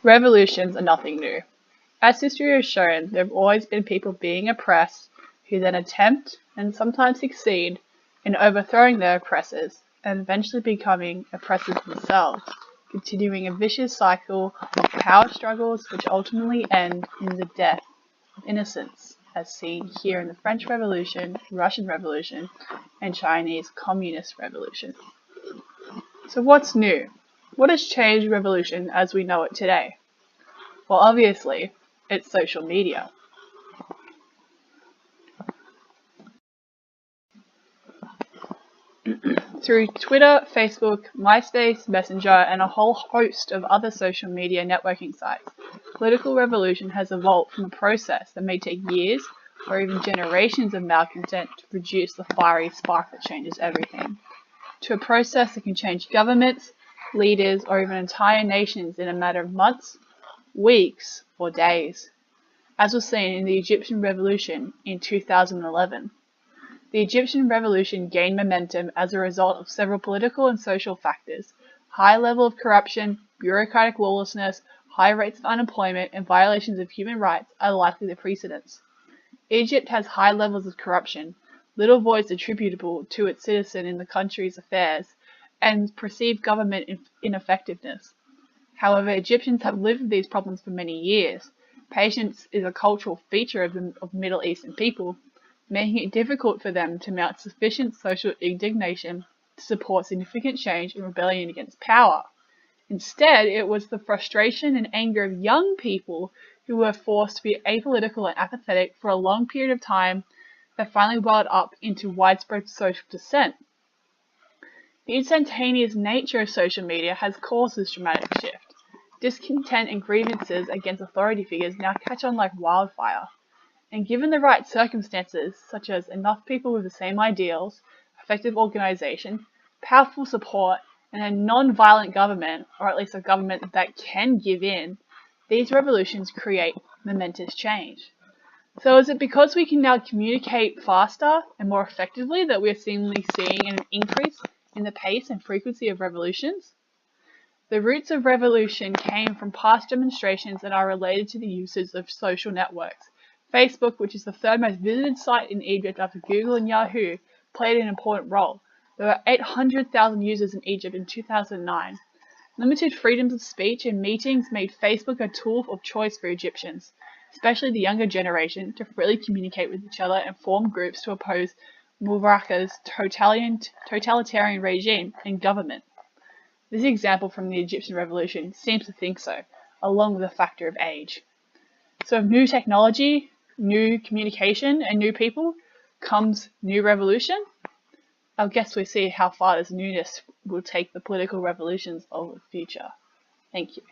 Revolutions are nothing new. As history has shown, there have always been people being oppressed who then attempt, and sometimes succeed, in overthrowing their oppressors and eventually becoming oppressors themselves, continuing a vicious cycle of power struggles which ultimately end in the death of innocents, as seen here in the French Revolution, Russian Revolution, and Chinese Communist Revolution. So what's new? What has changed revolution as we know it today? Well, obviously, it's social media. Through Twitter, Facebook, MySpace, Messenger, and a whole host of other social media networking sites, political revolution has evolved from a process that may take years or even generations of malcontent to produce the fiery spark that changes everything, to a process that can change governments, leaders, or even entire nations in a matter of months, weeks, or days, as was seen in the Egyptian Revolution in 2011. The Egyptian Revolution gained momentum as a result of several political and social factors. High level of corruption, bureaucratic lawlessness, high rates of unemployment, and violations of human rights are likely the precedents. Egypt has high levels of corruption, little voice attributable to its citizen in the country's affairs, and perceived government ineffectiveness. However, Egyptians have lived with these problems for many years. Patience is a cultural feature of Middle Eastern people, making it difficult for them to mount sufficient social indignation to support significant change and rebellion against power. Instead, it was the frustration and anger of young people who were forced to be apolitical and apathetic for a long period of time that finally welled up into widespread social dissent. The instantaneous nature of social media has caused this dramatic shift. Discontent and grievances against authority figures now catch on like wildfire. And given the right circumstances, such as enough people with the same ideals, effective organization, powerful support, and a non-violent government, or at least a government that can give in, these revolutions create momentous change. So is it because we can now communicate faster and more effectively that we're seemingly seeing an increase in the pace and frequency of revolutions? The roots of revolution came from past demonstrations that are related to the uses of social networks. Facebook, which is the third most visited site in Egypt after Google and Yahoo, played an important role. There were 800,000 users in Egypt in 2009. Limited freedoms of speech and meetings made Facebook a tool of choice for Egyptians, especially the younger generation, to freely communicate with each other and form groups to oppose Mubarak's totalitarian regime and government. This example from the Egyptian Revolution seems to think so, along with the factor of age. So with new technology, new communication, and new people comes new revolution. I guess we see how far this newness will take the political revolutions of the future. Thank you.